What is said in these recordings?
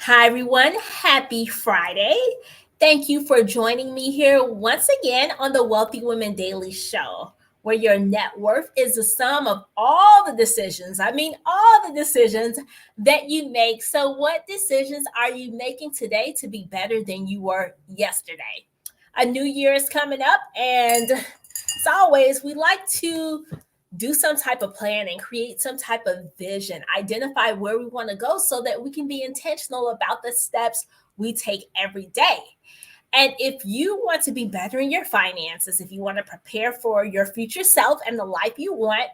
Hi, everyone. Happy Friday. Thank you for joining me here once again on the Wealthy Women Daily Show, where your net worth is the sum of all the decisions. All the decisions that you make. So, what decisions are you making today to be better than you were yesterday? A new year is coming up, and as always, we like to do some type of plan and create some type of vision, identify where we want to go so that we can be intentional about the steps we take every day. And if you want to be better in your finances, if you want to prepare for your future self and the life you want,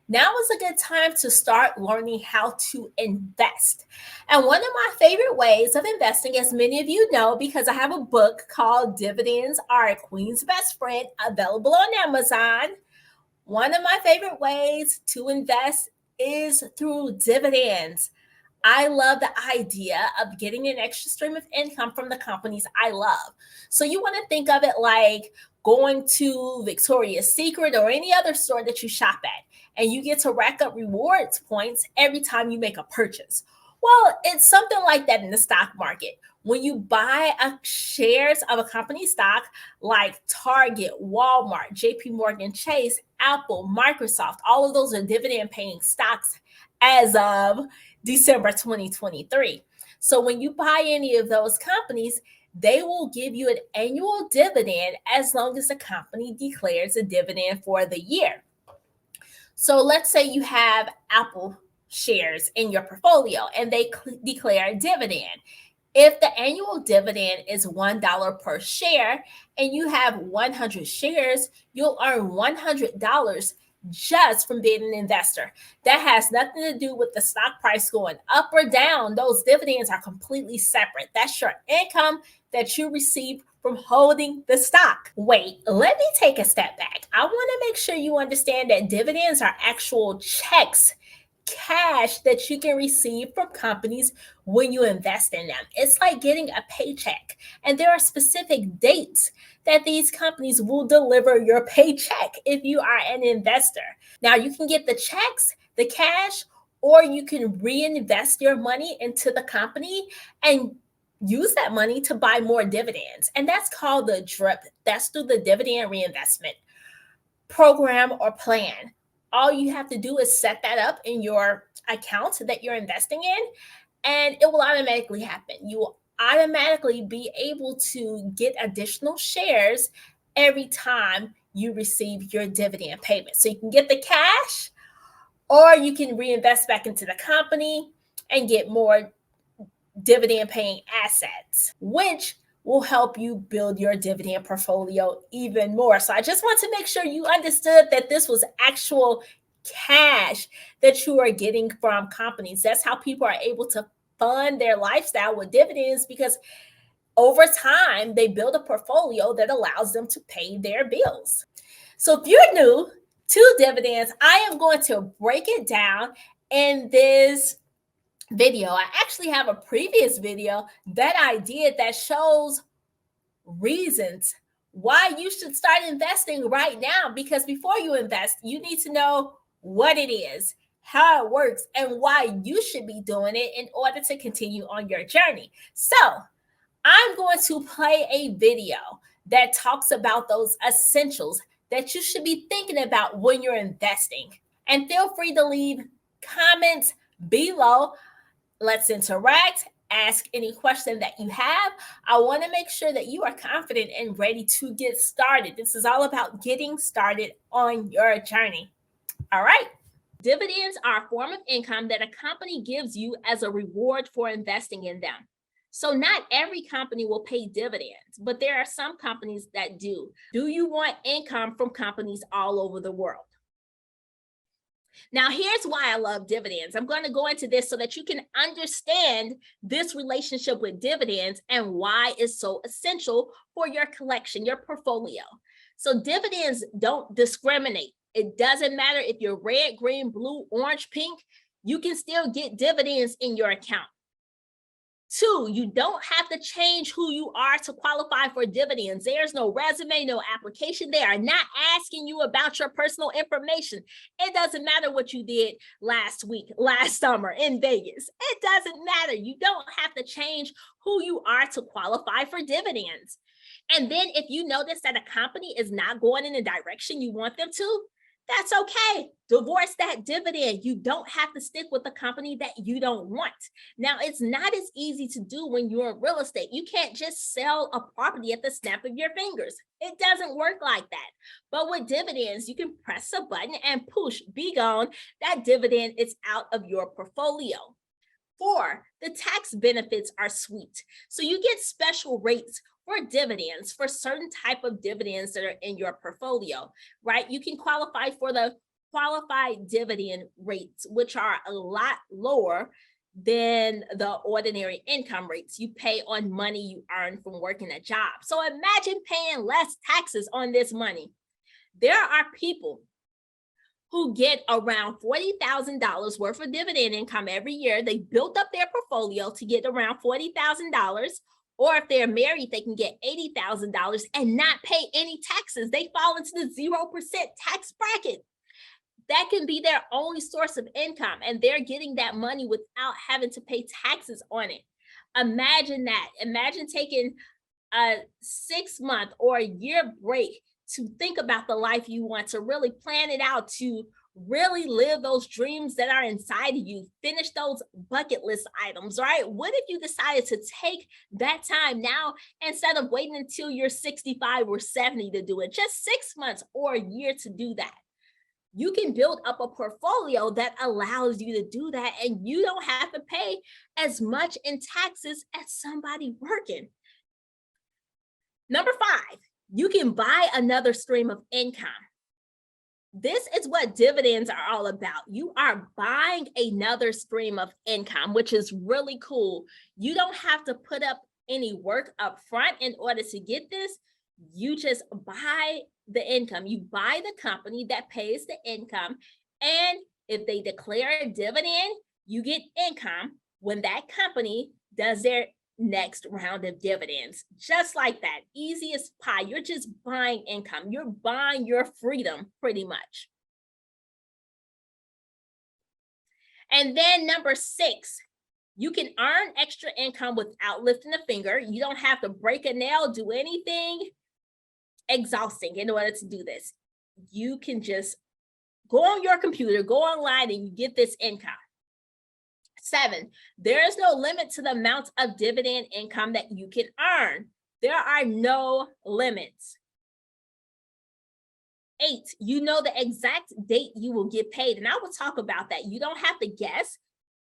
now is a good time to start learning how to invest. And one of my favorite ways of investing, as many of you know, because I have a book called Dividends Are a Queen's Best Friend, available on Amazon. One of my favorite ways to invest is through dividends. I love the idea of getting an extra stream of income from the companies I love. So you want to think of it like going to Victoria's Secret or any other store that you shop at, and you get to rack up rewards points every time you make a purchase. Well, it's something like that in the stock market. When you buy shares of a company stock like Target, Walmart, JP Morgan Chase, Apple, Microsoft, all of those are dividend paying stocks as of December 2023. So when you buy any of those companies, they will give you an annual dividend as long as the company declares a dividend for the year. So let's say you have Apple shares in your portfolio and they declare a dividend. If the annual dividend is $1 per share and you have 100 shares, you'll earn $100 just from being an investor. That has nothing to do with the stock price going up or down. Those dividends are completely separate. That's your income that you receive from holding the stock. Wait, let me take a step back. I want to make sure you understand that dividends are actual checks, cash that you can receive from companies when you invest in them. It's like getting a paycheck, and there are specific dates that these companies will deliver your paycheck if you are an investor. Now, you can get the checks, the cash, or you can reinvest your money into the company and use that money to buy more dividends. And that's called the DRIP. That's through the dividend reinvestment program or plan. All you have to do is set that up in your account that you're investing in, and it will automatically happen. You will automatically be able to get additional shares every time you receive your dividend payment. So you can get the cash, or you can reinvest back into the company and get more dividend paying assets, which will help you build your dividend portfolio even more. So I just want to make sure you understood that this was actual cash that you are getting from companies. That's how people are able to fund their lifestyle with dividends, because over time they build a portfolio that allows them to pay their bills. So if you're new to dividends, I am going to break it down in this video. I actually have a previous video that I did that shows reasons why you should start investing right now, because before you invest, you need to know what it is, how it works, and why you should be doing it in order to continue on your journey. So, I'm going to play a video that talks about those essentials that you should be thinking about when you're investing. And feel free to leave comments below. Let's interact, ask any question that you have. I want to make sure that you are confident and ready to get started. This is all about getting started on your journey. All right. Dividends are a form of income that a company gives you as a reward for investing in them. So not every company will pay dividends, but there are some companies that do. Do you want income from companies all over the world? Now, here's why I love dividends. I'm going to go into this so that you can understand this relationship with dividends and why it's so essential for your collection, your portfolio. So dividends don't discriminate. It doesn't matter if you're red, green, blue, orange, pink, you can still get dividends in your account. Two, you don't have to change who you are to qualify for dividends. There's no resume, no application. They are not asking you about your personal information. It doesn't matter what you did last week, last summer in Vegas. It doesn't matter. You don't have to change who you are to qualify for dividends. And then if you notice that a company is not going in the direction you want them to, that's okay. Divorce that dividend. You don't have to stick with the company that you don't want. Now, it's not as easy to do when you're in real estate. You can't just sell a property at the snap of your fingers. It doesn't work like that. But with dividends, you can press a button and push, be gone. That dividend is out of your portfolio. 4, the tax benefits are sweet. So you get special rates for dividends, for certain type of dividends that are in your portfolio, right? You can qualify for the qualified dividend rates, which are a lot lower than the ordinary income rates you pay on money you earn from working a job. So imagine paying less taxes on this money. There are people who get around $40,000 worth of dividend income every year. They built up their portfolio to get around $40,000. Or if they're married, they can get $80,000 and not pay any taxes. They fall into the 0% tax bracket. That can be their only source of income, and they're getting that money without having to pay taxes on it. Imagine that. Imagine taking a 6-month or a year break to think about the life you want, to really plan it out, to really live those dreams that are inside of you, finish those bucket list items, right? What if you decided to take that time now instead of waiting until you're 65 or 70 to do it, just 6 months or a year to do that? You can build up a portfolio that allows you to do that, and you don't have to pay as much in taxes as somebody working. Number 5, you can buy another stream of income. This is what dividends are all about. You are buying another stream of income, which is really cool. You don't have to put up any work up front in order to get this. You just buy the income. You buy the company that pays the income. And if they declare a dividend, you get income when that company does their next round of dividends. Just like that, easy as pie. You're just buying income. You're buying your freedom pretty much. And then number 6, you can earn extra income without lifting a finger. You don't have to break a nail, do anything exhausting in order to do this. You can just go on your computer, go online, and you get this income. 7, there is no limit to the amount of dividend income that you can earn. There are no limits. 8, you know the exact date you will get paid. And I will talk about that. You don't have to guess.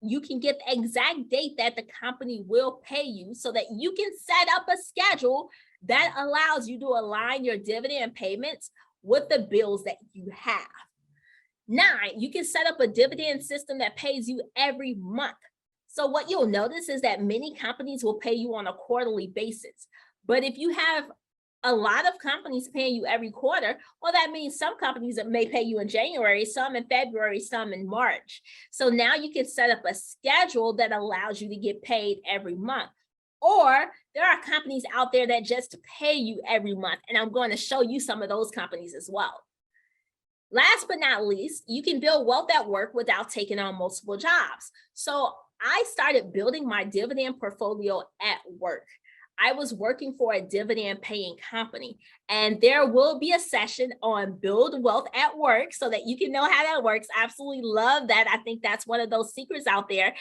You can get the exact date that the company will pay you so that you can set up a schedule that allows you to align your dividend payments with the bills that you have. 9, you can set up a dividend system that pays you every month. So what you'll notice is that many companies will pay you on a quarterly basis. But if you have a lot of companies paying you every quarter, well, that means some companies that may pay you in January, some in February, some in March. So now you can set up a schedule that allows you to get paid every month. Or there are companies out there that just pay you every month. And I'm going to show you some of those companies as well. Last but not least, you can build wealth at work without taking on multiple jobs. So I started building my dividend portfolio at work. I was working for a dividend paying company, and there will be a session on build wealth at work so that you can know how that works. I absolutely love that. I think that's one of those secrets out there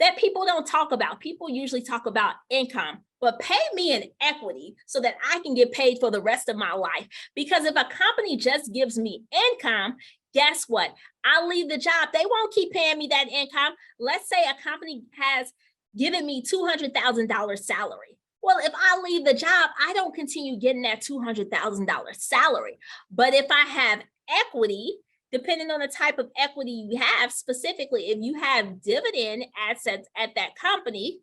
that people don't talk about. People usually talk about income, but pay me in equity so that I can get paid for the rest of my life. Because if a company just gives me income, guess what? I'll leave the job. They won't keep paying me that income. Let's say a company has given me $200,000 salary. Well, if I leave the job, I don't continue getting that $200,000 salary. But if I have equity, depending on the type of equity you have, specifically, if you have dividend assets at that company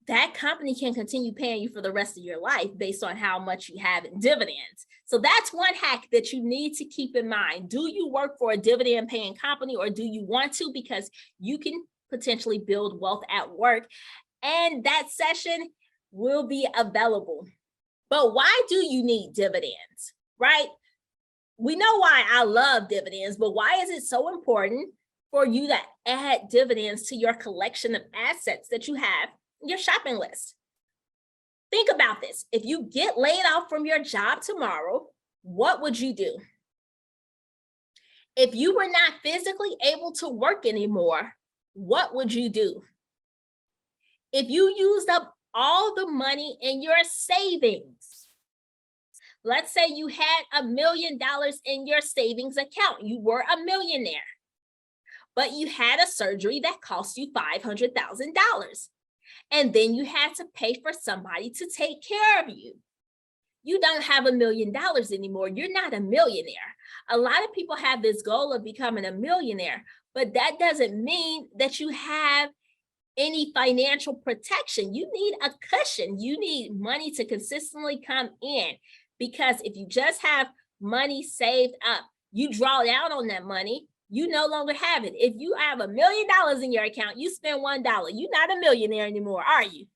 can continue paying you for the rest of your life based on how much you have in dividends. So that's one hack that you need to keep in mind. Do you work for a dividend paying company, or do you want to? Because you can potentially build wealth at work and that session will be available. But why do you need dividends, right? We know why I love dividends, but why is it so important for you to add dividends to your collection of assets that you have in your shopping list? Think about this. If you get laid off from your job tomorrow, what would you do? If you were not physically able to work anymore, what would you do? If you used up all the money in your savings, let's say you had $1 million in your savings account, you were a millionaire, but you had a surgery that cost you $500,000. And then you had to pay for somebody to take care of you. You don't have $1 million anymore. You're not a millionaire. A lot of people have this goal of becoming a millionaire, but that doesn't mean that you have any financial protection. You need a cushion. You need money to consistently come in, because if you just have money saved up, you draw down on that money, you no longer have it. If you have $1 million in your account, you spend $1, you're not a millionaire anymore, are you?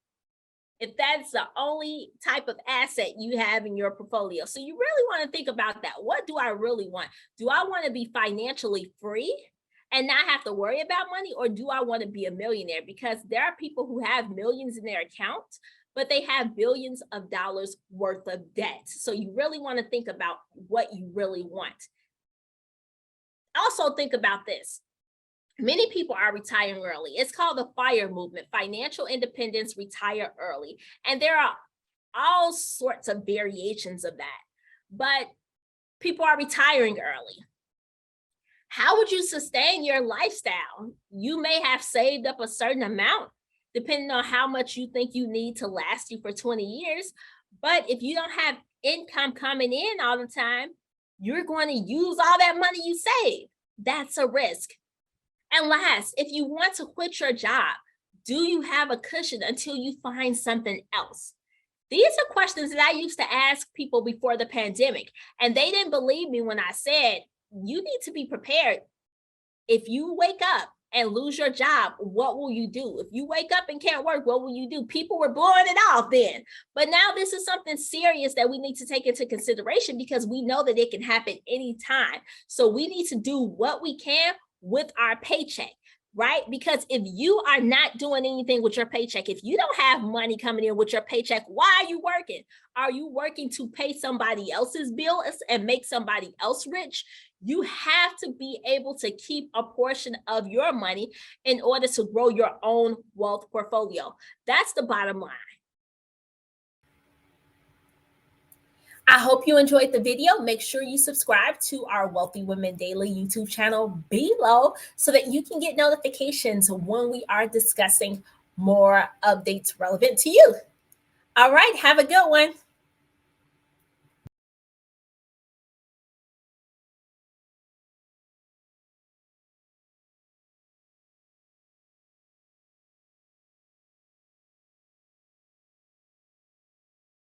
If that's the only type of asset you have in your portfolio. So you really want to think about that. What do I really want? Do I want to be financially free and not have to worry about money? Or do I want to be a millionaire? Because there are people who have millions in their account, but they have billions of dollars worth of debt. So you really want to think about what you really want. Also think about this. Many people are retiring early. It's called the FIRE movement, financial independence, retire early. And there are all sorts of variations of that, but people are retiring early. How would you sustain your lifestyle? You may have saved up a certain amount, depending on how much you think you need to last you for 20 years. But if you don't have income coming in all the time, you're going to use all that money you save. That's a risk. And last, if you want to quit your job, do you have a cushion until you find something else? These are questions that I used to ask people before the pandemic, and they didn't believe me when I said, you need to be prepared. If you wake up and lose your job, what will you do? If you wake up and can't work, what will you do? People were blowing it off then. But now this is something serious that we need to take into consideration, because we know that it can happen anytime. So we need to do what we can with our paycheck, right? Because if you are not doing anything with your paycheck, if you don't have money coming in with your paycheck, why are you working? Are you working to pay somebody else's bills and make somebody else rich? You have to be able to keep a portion of your money in order to grow your own wealth portfolio. That's the bottom line. I hope you enjoyed the video. Make sure you subscribe to our Wealthy Women Daily YouTube channel below so that you can get notifications when we are discussing more updates relevant to you. All right, have a good one.